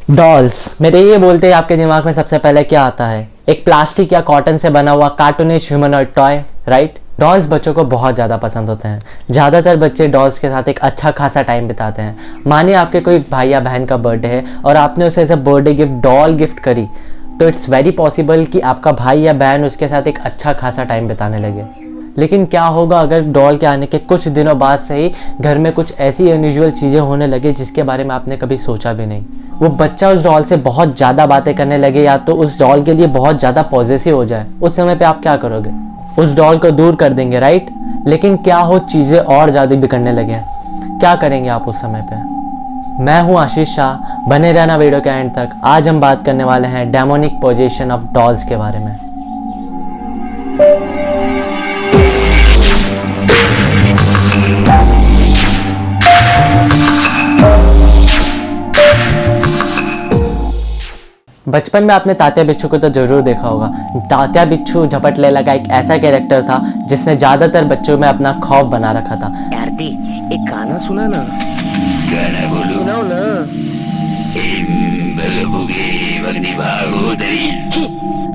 Dolls, मेरे ये बोलते ही आपके दिमाग में सबसे पहले क्या आता है? एक प्लास्टिक या कॉटन से बना हुआ cartoonish humanoid toy, right? Dolls बच्चों को बहुत ज़्यादा पसंद होते हैं। ज़्यादातर बच्चे डॉल्स के साथ एक अच्छा खासा टाइम बिताते हैं। मानिए आपके कोई भाई या बहन का बर्थडे है और आपने उसे ऐसे बर्थडे गिफ्ट डॉल गिफ्ट करी, तो इट्स वेरी पॉसिबल कि आपका भाई या बहन उसके साथ एक अच्छा खासा टाइम बिताने लगे। लेकिन क्या होगा अगर डॉल के आने के कुछ दिनों बाद से ही घर में कुछ ऐसी अनयूजुअल चीज़ें होने लगे जिसके बारे में आपने कभी सोचा भी नहीं? वो बच्चा उस डॉल से बहुत ज़्यादा बातें करने लगे या तो उस डॉल के लिए बहुत ज़्यादा पॉजेसिव हो जाए। उस समय पे आप क्या करोगे? उस डॉल को दूर कर देंगे, राइट? लेकिन क्या हो चीज़ें और ज़्यादा बिगड़ने लगे, क्या करेंगे आप उस समय पे? मैं हूं आशीष शाह, बने रहना वीडियो के एंड तक। आज हम बात करने वाले हैं डेमोनिक पोजेशन ऑफ डॉल्स के बारे में। बचपन में आपने तात्या बिच्छू को तो जरूर देखा होगा। तात्या बिच्छू झपट लैला का एक ऐसा कैरेक्टर था जिसने ज्यादातर बच्चों में अपना खौफ बना रखा था। आरती, एक गाना सुना ना। गाना बोलो। सुनाओ ना।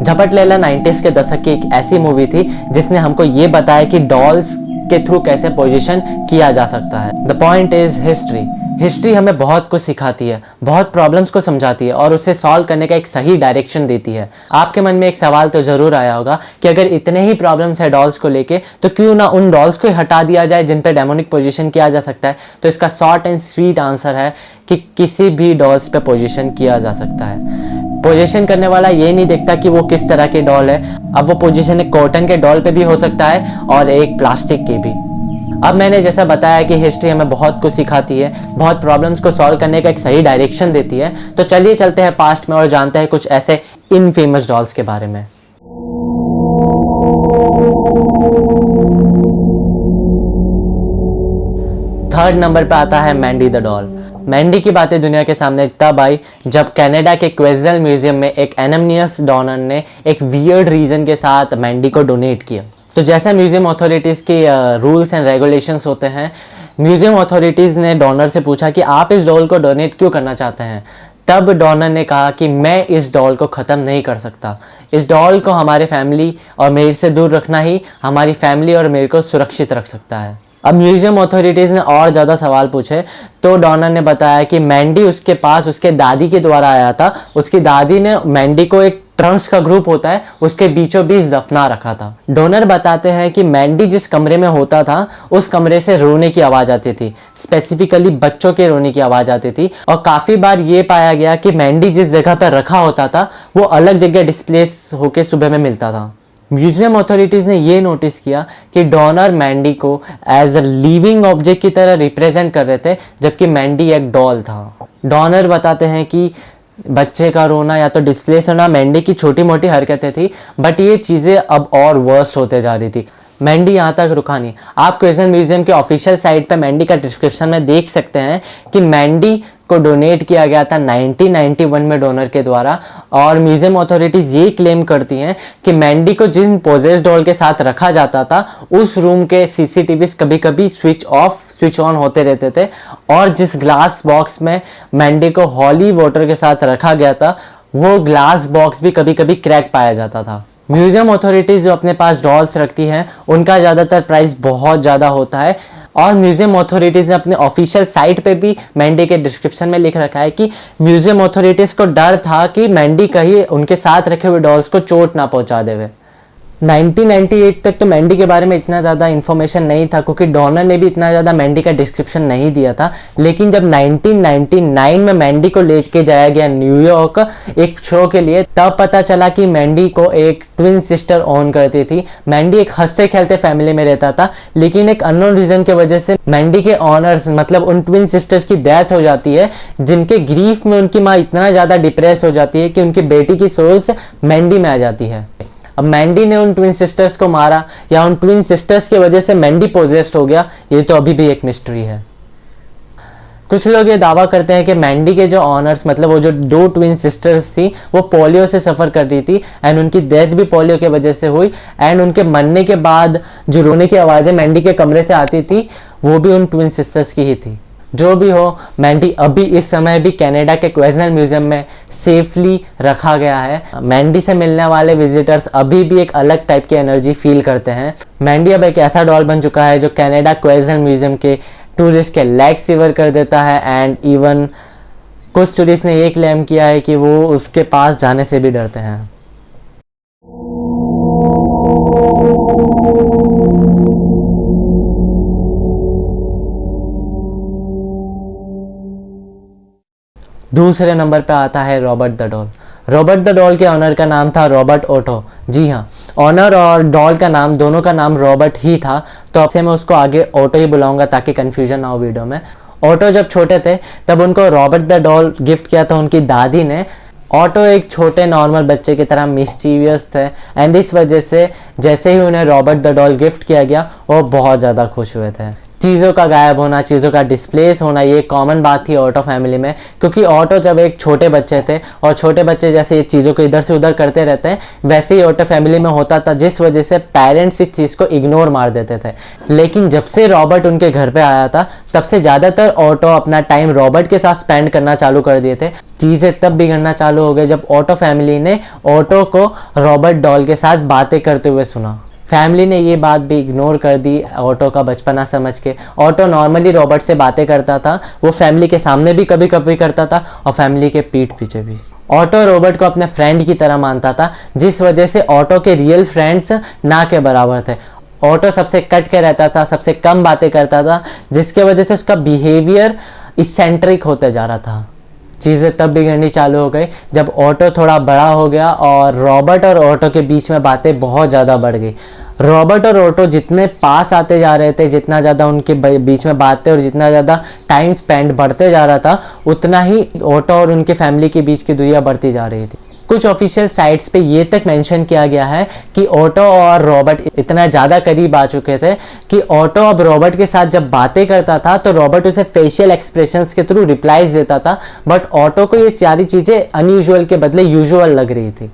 झपट लैला 90s के दशक की एक ऐसी मूवी थी जिसने हमको ये बताया कि डॉल्स के थ्रू कैसे पोजीशन किया जा सकता है। द पॉइंट इज हिस्ट्री हमें बहुत कुछ सिखाती है, बहुत प्रॉब्लम्स को समझाती है और उसे सॉल्व करने का एक सही डायरेक्शन देती है। आपके मन में एक सवाल तो जरूर आया होगा कि अगर इतने ही प्रॉब्लम्स है डॉल्स को लेके, तो क्यों ना उन डॉल्स को हटा दिया जाए जिन पे डेमोनिक पोजीशन किया जा सकता है? तो इसका शॉर्ट एंड स्वीट आंसर है कि किसी भी डॉल्स पे पोजीशन किया जा सकता है। पोजीशन करने वाला ये नहीं देखता कि वो किस तरह के डॉल है। अब वो पोजीशन एक कॉटन के डॉल पे भी हो सकता है और एक प्लास्टिक के भी। अब मैंने जैसा बताया कि हिस्ट्री हमें बहुत कुछ सिखाती है, बहुत प्रॉब्लम्स को सॉल्व करने का एक सही डायरेक्शन देती है। तो चलिए चलते हैं पास्ट में और जानते हैं कुछ ऐसे इनफेमस डॉल्स के बारे में। थर्ड नंबर पे आता है मैंडी द डॉल। मैंडी की बातें दुनिया के सामने तब आई जब कनाडा के क्वेज़ल म्यूजियम में एक एनोनिमस डोनर ने एक वियर्ड रीजन के साथ मैंडी को डोनेट किया। तो जैसा म्यूजियम अथॉरिटीज़ के रूल्स एंड रेगुलेशंस होते हैं, म्यूजियम अथॉरिटीज़ ने डोनर से पूछा कि आप इस डॉल को डोनेट क्यों करना चाहते हैं। तब डोनर ने कहा कि मैं इस डॉल को ख़त्म नहीं कर सकता। इस डॉल को हमारे फैमिली और मेरे से दूर रखना ही हमारी फैमिली और मेरे को सुरक्षित रख सकता है। अब म्यूजियम अथॉरिटीज़ ने और ज़्यादा सवाल पूछे तो डोनर ने बताया कि मैंडी उसके पास उसके दादी के द्वारा आया था। उसकी दादी ने मैंडी को एक ट्रंक्स का ग्रुप होता है उसके बीचों बीच दफना रखा था। डोनर बताते हैं कि मैंडी जिस कमरे में होता था उस कमरे से रोने की आवाज़ आती थी, स्पेसिफिकली बच्चों के रोने की आवाज़ आती थी। और काफ़ी बार ये पाया गया कि मैंडी जिस जगह पर रखा होता था वो अलग जगह डिस्प्लेस होकर सुबह में मिलता था। म्यूजियम अथॉरिटीज़ ने ये नोटिस किया कि डोनर मैंडी को एज अ लिविंग ऑब्जेक्ट की तरह रिप्रेजेंट कर रहे थे, जबकि मैंडी एक डॉल था। डोनर बताते हैं कि बच्चे का रोना या तो डिस्प्लेस होना मैंडी की छोटी मोटी हरकतें थी, बट ये चीज़ें अब और वर्स्ट होते जा रही थी। मैंडी यहाँ तक रुका नहीं। आप क्वेज़ल म्यूजियम के ऑफिशियल साइट पर मैंडी का डिस्क्रिप्शन में देख सकते हैं कि मैंडी को डोनेट किया गया था 1991 में डोनर के द्वारा। और म्यूजियम अथॉरिटीज़ ये क्लेम करती हैं कि मैंडी को जिन पोजेस डॉल के साथ रखा जाता था उस रूम के सीसीटीवीज कभी कभी स्विच ऑफ स्विच ऑन होते रहते थे, और जिस ग्लास बॉक्स में मैंडी को हॉली वाटर के साथ रखा गया था वो ग्लास बॉक्स भी कभी कभी क्रैक पाया जाता था। म्यूजियम अथॉरिटीज़ जो अपने पास डॉल्स रखती हैं उनका ज़्यादातर प्राइस बहुत ज़्यादा होता है, और म्यूजियम अथॉरिटीज़ ने अपने ऑफिशियल साइट पे भी मैंडी के डिस्क्रिप्शन में लिख रखा है कि म्यूजियम अथॉरिटीज़ को डर था कि मैंडी कहीं उनके साथ रखे हुए डॉल्स को चोट ना पहुंचा देवे। 1998 तक तो मैंडी के बारे में इतना ज़्यादा इन्फॉर्मेशन नहीं था क्योंकि डोनर ने भी इतना ज़्यादा मैंडी का डिस्क्रिप्शन नहीं दिया था। लेकिन जब 1999 में मैंडी को लेके जाया गया न्यूयॉर्क एक शो के लिए, तब पता चला कि मैंडी को एक ट्विन सिस्टर ओन करती थी। मैंडी एक हंसते खेलते फैमिली में रहता था, लेकिन एक अननोन रीज़न की वजह से मैंडी के ऑनर्स मतलब उन ट्विन सिस्टर्स की डेथ हो जाती है, जिनके ग्रीफ में उनकी माँ इतना ज़्यादा डिप्रेस हो जाती है कि उनकी बेटी की सोल्स मैंडी में आ जाती है। अब मैंडी ने उन ट्विन सिस्टर्स को मारा या उन ट्विन सिस्टर्स की वजह से मैंडी पोजेस्ड हो गया, ये तो अभी भी एक मिस्ट्री है। कुछ लोग ये दावा करते हैं कि मैंडी के जो ऑनर्स मतलब वो जो दो ट्विन सिस्टर्स थी वो पोलियो से सफ़र कर रही थी एंड उनकी डेथ भी पोलियो की वजह से हुई, एंड उनके मरने के बाद जो रोने की आवाज़ें मैंडी के कमरे से आती थी वो भी उन ट्विन सिस्टर्स की ही थी। जो भी हो, मैंडी अभी इस समय भी कनाडा के क्वेजनल म्यूजियम में सेफली रखा गया है। मैंडी से मिलने वाले विजिटर्स अभी भी एक अलग टाइप की एनर्जी फील करते हैं। मैंडी अब एक ऐसा डॉल बन चुका है जो कनाडा क्वेजनल म्यूजियम के टूरिस्ट के लेग शिवर कर देता है। एंड इवन कुछ टूरिस्ट ने ये क्लेम किया है कि वो उसके पास जाने से भी डरते हैं। दूसरे नंबर पे आता है Robert the doll. Robert the doll के ऑनर का नाम था रॉबर्ट ओटो। जी हाँ, ऑनर और डॉल का नाम दोनों का नाम रॉबर्ट ही था, तो अब से मैं उसको आगे ओटो ही बुलाऊंगा ताकि कंफ्यूजन ना हो वीडियो में। ओटो जब छोटे थे तब उनको रॉबर्ट द डॉल गिफ्ट किया था उनकी दादी ने। ऑटो एक छोटे नॉर्मल बच्चे की तरह मिस्चीवियस थे एंड इस वजह से जैसे ही उन्हें रॉबर्ट द डॉल गिफ्ट किया गया वो बहुत ज़्यादा खुश हुए थे। चीज़ों का गायब होना, चीज़ों का डिस्प्लेस होना, ये कॉमन बात थी ऑटो फैमिली में, क्योंकि ऑटो जब एक छोटे बच्चे थे और छोटे बच्चे जैसे ये चीज़ों को इधर से उधर करते रहते हैं वैसे ही ऑटो फैमिली में होता था, जिस वजह से पेरेंट्स इस चीज़ को इग्नोर मार देते थे। लेकिन जब से रॉबर्ट उनके घर पे आया था तब से ज़्यादातर ऑटो अपना टाइम रॉबर्ट के साथ स्पेंड करना चालू कर दिए थे। चीज़ें तब बिगड़ना चालू हो गई जब ऑटो फैमिली ने ऑटो को रॉबर्ट डॉल के साथ बातें करते हुए सुना। फैमिली ने ये बात भी इग्नोर कर दी ऑटो का बचपना समझ के। ऑटो नॉर्मली रॉबर्ट से बातें करता था, वो फैमिली के सामने भी कभी कभी करता था और फैमिली के पीठ पीछे भी। ऑटो रॉबर्ट को अपने फ्रेंड की तरह मानता था, जिस वजह से ऑटो के रियल फ्रेंड्स ना के बराबर थे। ऑटो सबसे कट के रहता था, सबसे कम बातें करता था, जिसके वजह से उसका बिहेवियर इसेंट्रिक होते जा रहा था। चीज़ें तब बिगड़नी चालू हो गई जब ऑटो थोड़ा बड़ा हो गया और रॉबर्ट और ऑटो के बीच में बातें बहुत ज़्यादा बढ़ गई। रॉबर्ट और ऑटो जितने पास आते जा रहे थे, जितना ज़्यादा उनके बीच में बातें और जितना ज़्यादा टाइम स्पेंड बढ़ते जा रहा था, उतना ही ऑटो और उनके फैमिली के बीच की दूरियां बढ़ती जा रही थी। कुछ ऑफिशियल साइट्स पे ये तक मेंशन किया गया है कि ऑटो और रॉबर्ट इतना ज़्यादा करीब आ चुके थे कि ऑटो अब रॉबर्ट के साथ जब बातें करता था तो रॉबर्ट उसे फेशियल एक्सप्रेशंस के थ्रू रिप्लाईज देता था, बट ऑटो को ये सारी चीज़ें अनयूजुअल के बदले यूजुअल लग रही थी।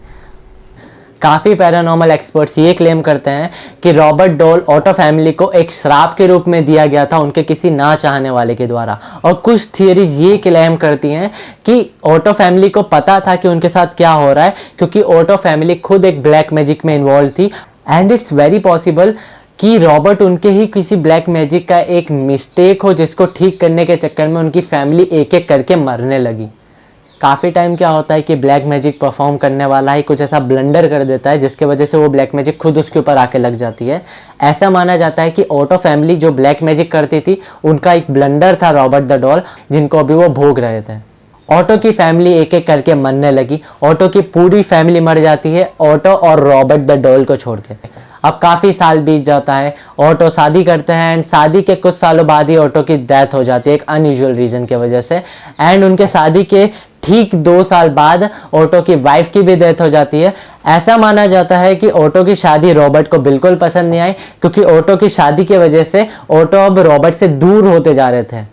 काफ़ी पैरानॉर्मल एक्सपर्ट्स ये क्लेम करते हैं कि रॉबर्ट डॉल ऑटो फैमिली को एक श्राप के रूप में दिया गया था उनके किसी ना चाहने वाले के द्वारा। और कुछ थियरीज ये क्लेम करती हैं कि ऑटो फैमिली को पता था कि उनके साथ क्या हो रहा है, क्योंकि ऑटो फैमिली खुद एक ब्लैक मैजिक में इन्वॉल्व थी एंड इट्स वेरी पॉसिबल कि रॉबर्ट उनके ही किसी ब्लैक मैजिक का एक मिस्टेक हो जिसको ठीक करने के चक्कर में उनकी फैमिली एक एक करके मरने लगी। काफ़ी टाइम क्या होता है कि ब्लैक मैजिक परफॉर्म करने वाला ही कुछ ऐसा ब्लंडर कर देता है जिसके वजह से वो ब्लैक मैजिक खुद उसके ऊपर आके लग जाती है। ऐसा माना जाता है कि ऑटो फैमिली जो ब्लैक मैजिक करती थी उनका एक ब्लंडर था रॉबर्ट द डॉल, जिनको अभी वो भोग रहे थे। ऑटो की फैमिली एक एक करके मरने लगी, ऑटो की पूरी फैमिली मर जाती है ऑटो और रॉबर्ट द डॉल को छोड़ के। अब काफ़ी साल बीत जाता है, ऑटो शादी करते हैं एंड शादी के कुछ सालों बाद ही ऑटो की डेथ हो जाती है एक अनयूजुअल रीज़न की वजह से। एंड उनके शादी के ठीक 2 साल बाद ऑटो की वाइफ की भी डेथ हो जाती है। ऐसा माना जाता है कि ऑटो की शादी रॉबर्ट को बिल्कुल पसंद नहीं आई, क्योंकि ऑटो की शादी की वजह से ऑटो अब रॉबर्ट से दूर होते जा रहे थे।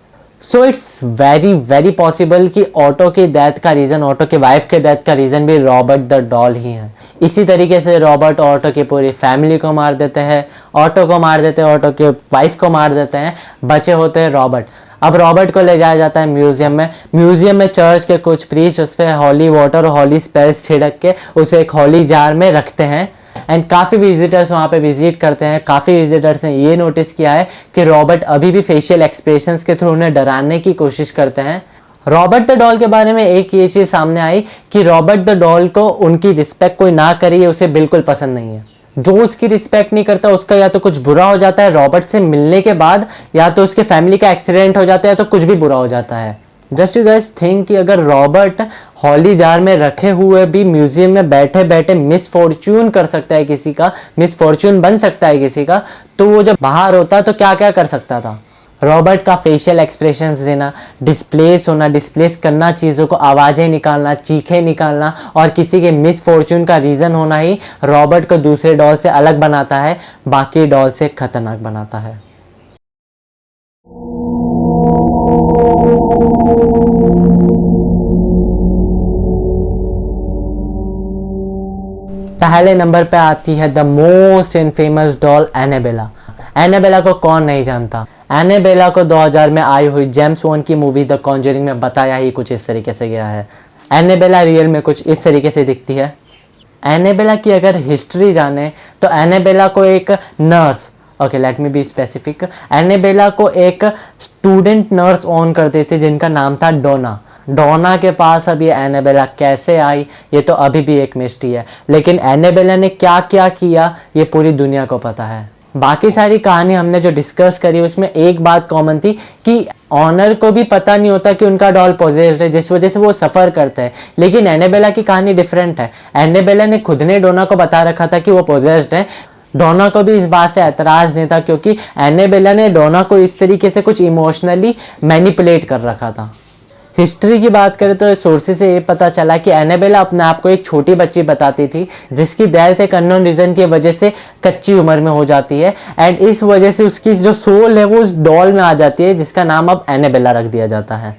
So it's very very possible कि ऑटो की डेथ का रीज़न, ऑटो की वाइफ के डेथ का रीज़न भी रॉबर्ट द डॉल ही है। इसी तरीके से रॉबर्ट ऑटो की पूरी फैमिली को मार देते हैं, ऑटो को मार देते हैं, ऑटो की वाइफ को मार देते हैं, बचे होते हैं रॉबर्ट। अब रॉबर्ट को ले जाया जाता है म्यूजियम में। म्यूजियम में चर्च के कुछ प्रीस्ट उस पर हॉली वाटर और हॉली स्पेल्स छिड़क के उसे एक हॉली जार में रखते हैं एंड काफ़ी विजिटर्स वहाँ पे विजिट करते हैं। काफ़ी विजिटर्स ने ये नोटिस किया है कि रॉबर्ट अभी भी फेशियल एक्सप्रेशंस के थ्रू उन्हें डराने की कोशिश करते हैं। रॉबर्ट द डॉल के बारे में एक ये चीज़ सामने आई कि रॉबर्ट द डॉल को उनकी रिस्पेक्ट कोई ना करे उसे बिल्कुल पसंद नहीं है। जो उसकी रिस्पेक्ट नहीं करता उसका या तो कुछ बुरा हो जाता है रॉबर्ट से मिलने के बाद, या तो उसके फैमिली का एक्सीडेंट हो जाता है, या तो कुछ भी बुरा हो जाता है। जस्ट यू गाइस थिंक कि अगर रॉबर्ट हॉली जार में रखे हुए भी म्यूजियम में बैठे बैठे मिस फॉर्च्यून कर सकता है किसी का, मिस फॉर्च्यून बन सकता है किसी का, तो वो जब बाहर होता तो क्या क्या कर सकता था। रॉबर्ट का फेशियल एक्सप्रेशंस देना, डिस्प्लेस होना, डिस्प्लेस करना, चीज़ों को आवाज़ें निकालना, चीखें निकालना और किसी के मिस फॉर्च्यून का रीज़न होना ही रॉबर्ट को दूसरे डॉल से अलग बनाता है, बाकी डॉल से खतरनाक बनाता है। पहले नंबर पे आती है the most infamous doll Annabelle. Annabelle को कौन नहीं जानता। एनेबेला को 2000 में आई हुई जेम्स वॉन की मूवी द कॉन्जरिंग में बताया ही कुछ इस तरीके से गया है। एनेबेला रियल में कुछ इस तरीके से दिखती है। एनेबेला की अगर हिस्ट्री जाने तो एनेबेला को एक nurse, okay let me be specific, Annabelle को एक स्टूडेंट नर्स ऑन करते थे जिनका नाम था डोना। डोना के पास अब ये एनेबेला कैसे आई ये तो अभी भी एक मिस्ट्री है, लेकिन एनेबेला ने क्या क्या किया ये पूरी दुनिया को पता है। बाकी सारी कहानी हमने जो डिस्कस करी उसमें एक बात कॉमन थी कि ऑनर को भी पता नहीं होता कि उनका डॉल पॉजेस्ड है, जिस वजह से वो सफ़र करते हैं। लेकिन एनेबेला की कहानी डिफरेंट है। एनेबेला ने खुद ने डोना को बता रखा था कि वो पॉजेस्ड है। डोना को भी इस बात से एतराज़ नहीं था क्योंकि एनेबेला ने डोना को इस तरीके से कुछ इमोशनली मैनिपुलेट कर रखा था। हिस्ट्री की बात करें तो सोर्सेज से ये पता चला कि एनेबेला अपने आप को एक छोटी बच्ची बताती थी जिसकी डेथ एक अननोन रीज़न की वजह से कच्ची उम्र में हो जाती है, एंड इस वजह से उसकी जो सोल है वो उस डॉल में आ जाती है जिसका नाम अब एनेबेला रख दिया जाता है।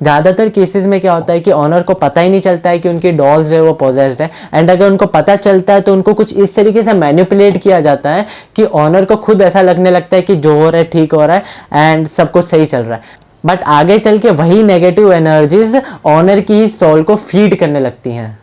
ज़्यादातर केसेस में क्या होता है कि ऑनर को पता ही नहीं चलता है कि उनकी डॉल्स जो है वो पॉजेस्ड है, एंड अगर उनको पता चलता है तो उनको कुछ इस तरीके से मैनिपुलेट किया जाता है कि ऑनर को खुद ऐसा लगने लगता है कि जो हो रहा है ठीक हो रहा है एंड सब कुछ सही चल रहा है। बट आगे चल के वही नेगेटिव एनर्जीज ऑनर की ही सोल को फीड करने लगती हैं।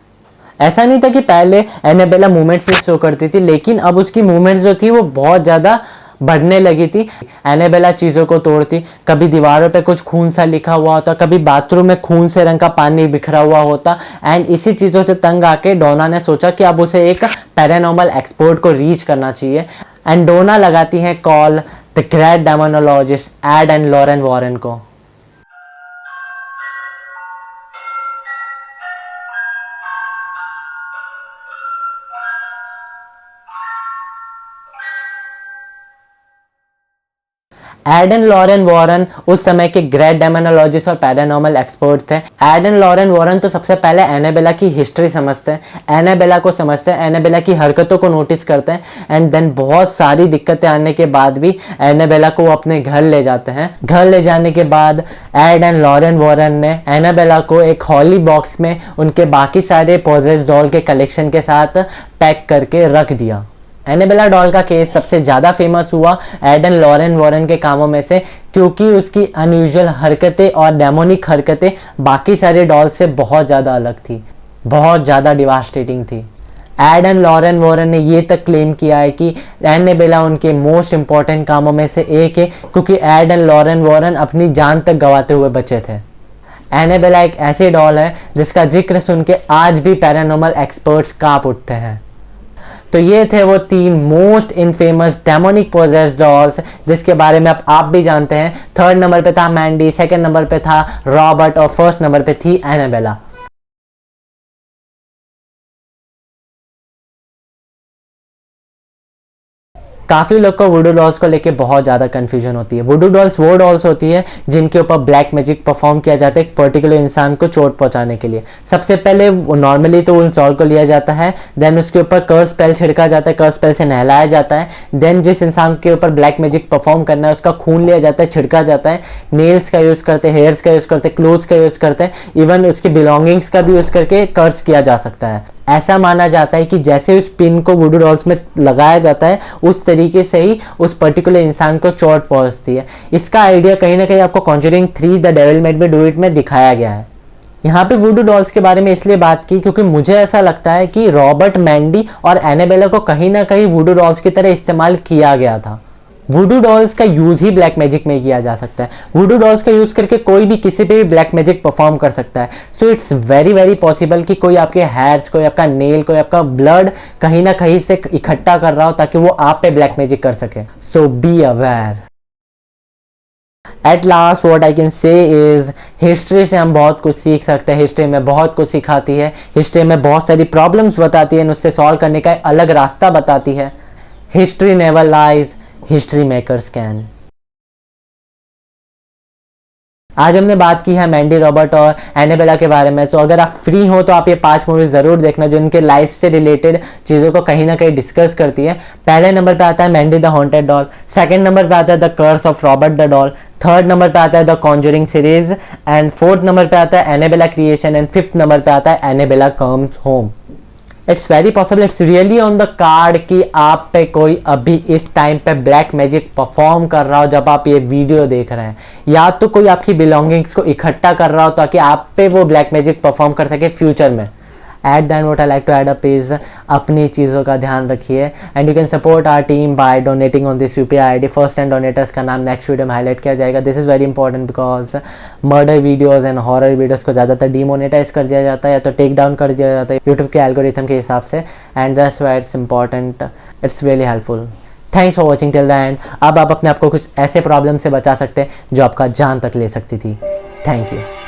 ऐसा नहीं था कि पहले एनेबेला मूवमेंट्स भी शो करती थी, लेकिन अब उसकी मूवमेंट्स जो थी वो बहुत ज़्यादा बढ़ने लगी थी। एनेबेला चीज़ों को तोड़ती, कभी दीवारों पे कुछ खून सा लिखा हुआ होता, कभी बाथरूम में खून से रंग का पानी बिखरा हुआ होता, एंड इसी चीज़ों से तंग आके डोना ने सोचा कि अब उसे एक पैरानॉर्मल एक्सपर्ट को रीच करना चाहिए, एंड डोना लगाती हैं call the great demonologist Ed and Lorraine Warren को। एड एंड लॉरेन वॉरेन उस समय के ग्रेट डेमोनोलॉजिस्ट और पैरानॉर्मल एक्सपर्ट थे। एड एंड लॉरेन वॉरेन तो सबसे पहले एनेबेला की हिस्ट्री समझते हैं, एनेबेला को समझते हैं, एनेबेला की हरकतों को नोटिस करते हैं, एंड देन बहुत सारी दिक्कतें आने के बाद भी एनेबेला को अपने घर ले जाते हैं। घर ले जाने के बाद एड एंड लॉरेन वॉरेन ने एनेबेला को एक हॉली बॉक्स में उनके बाकी सारे पॉजेस्ड डॉल के कलेक्शन के साथ पैक करके रख दिया। एनेबेला डॉल का केस सबसे ज़्यादा फेमस हुआ एड एंड लॉरेन वॉरेन के कामों में से, क्योंकि उसकी अनयूजुअल हरकतें और डेमोनिक हरकतें बाकी सारे डॉल से बहुत ज़्यादा अलग थी, बहुत ज़्यादा डिवास्टेटिंग थी। एड एंड लॉरेन वॉरेन ने ये तक क्लेम किया है कि एनेबेला उनके मोस्ट इंपॉर्टेंट कामों में से एक है, क्योंकि एड एंड लॉरेन वॉरेन अपनी जान तक गंवाते हुए बचे थे। एनेबेला एक ऐसी डॉल है जिसका जिक्र सुन के आज भी पैरानॉर्मल एक्सपर्ट्स कांप उठते हैं। तो ये थे वो 3 most infamous demonic possessed dolls जिसके बारे में अब आप भी जानते हैं। 3rd नंबर पे था मैंडी, 2nd नंबर पे था रॉबर्ट और 1st नंबर पे थी एनेबेला। काफ़ी लोग को वुडू डॉल्स को लेके बहुत ज़्यादा कन्फ्यूजन होती है। वुडू डॉल्स वो डॉल्स होती है जिनके ऊपर ब्लैक मैजिक परफॉर्म किया जाता है एक पर्टिकुलर इंसान को चोट पहुंचाने के लिए। सबसे पहले नॉर्मली तो उस डॉल को लिया जाता है, देन उसके ऊपर कर्स स्पेल छिड़का जाता है, कर्स स्पेल से नहलाया जाता है, देन जिस इंसान के ऊपर ब्लैक मैजिक परफॉर्म करना है उसका खून लिया जाता है, छिड़का जाता है, नेल्स का यूज़ करते हैं, हेयर्स का यूज़ करते हैं, क्लोथ्स का यूज़ करते हैं, इवन उसकी बिलोंगिंग्स का भी यूज़ करके कर्स किया जा सकता है। ऐसा माना जाता है कि जैसे उस पिन को वुडू डॉल्स में लगाया जाता है उस तरीके से ही उस पर्टिकुलर इंसान को चोट पहुंचती है। इसका आइडिया कहीं ना कहीं आपको Conjuring 3 the devil made me do it में दिखाया गया है। यहाँ पे वुडू डॉल्स के बारे में इसलिए बात की क्योंकि मुझे ऐसा लगता है कि रॉबर्ट, मैंडी और एनेबेला को कहीं ना कहीं वुडू डॉल्स की तरह इस्तेमाल किया गया था। वुडू डॉल्स का यूज ही ब्लैक मैजिक में किया जा सकता है। वुडू डॉल्स का यूज करके कोई भी किसी पे भी ब्लैक मैजिक परफॉर्म कर सकता है। So it's very very possible कि कोई आपके हेयर्स, कोई आपका नेल, कोई आपका ब्लड कहीं ना कहीं से इकट्ठा कर रहा हो ताकि वो आप पे ब्लैक मैजिक कर सके। So be aware. At last what I can say is history से हम बहुत कुछ सीख सकते हैं। हिस्ट्री में बहुत कुछ सिखाती है, हिस्ट्री में बहुत सारी प्रॉब्लम्स बताती है, उससे सॉल्व करने का अलग रास्ता बताती है। History never lies, history makers can. आज हमने बात की है मैंडी, रॉबर्ट और एनेबेला के बारे में। सो अगर आप फ्री हो तो आप ये 5 मूवीज जरूर देखना जो इनके लाइफ से रिलेटेड चीज़ों को कहीं ना कहीं डिस्कस करती है। पहले नंबर पे आता है Mandy the haunted doll, 2nd number पे आता है the curse of Robert the doll, 3rd number पे आता है the conjuring series, and 4th number पे आता है एनेबेला क्रिएशन, एंड 5th नंबर पे आता है Annabelle comes home. It's very possible, it's really on the card कि आप पे कोई अभी इस टाइम पे ब्लैक मैजिक परफॉर्म कर रहा हो जब आप ये वीडियो देख रहे हैं, या तो कोई आपकी बिलोंगिंग्स को इकट्ठा कर रहा हो ताकि आप पे वो ब्लैक मैजिक परफॉर्म कर सके फ्यूचर में। At then what I like to add up is अपनी चीज़ों का ध्यान रखिए and you can support our team by donating on this UPI ID. First time donators का नाम नेक्स्ट वीडियो में हाईलाइट किया जाएगा। This is very important because murder videos and horror videos को ज़्यादातर डीमोनेटाइज कर दिया जाता है या तो टेक डाउन कर दिया जाता है यूट्यूब के एल्गोरिथम के हिसाब से, and that's why it's important, it's really helpful. Thanks for watching till the end. अब आप अपने आप को कुछ ऐसे प्रॉब्लम से बचा सकते हैं जो आपका जान तक ले सकती थी। Thank you.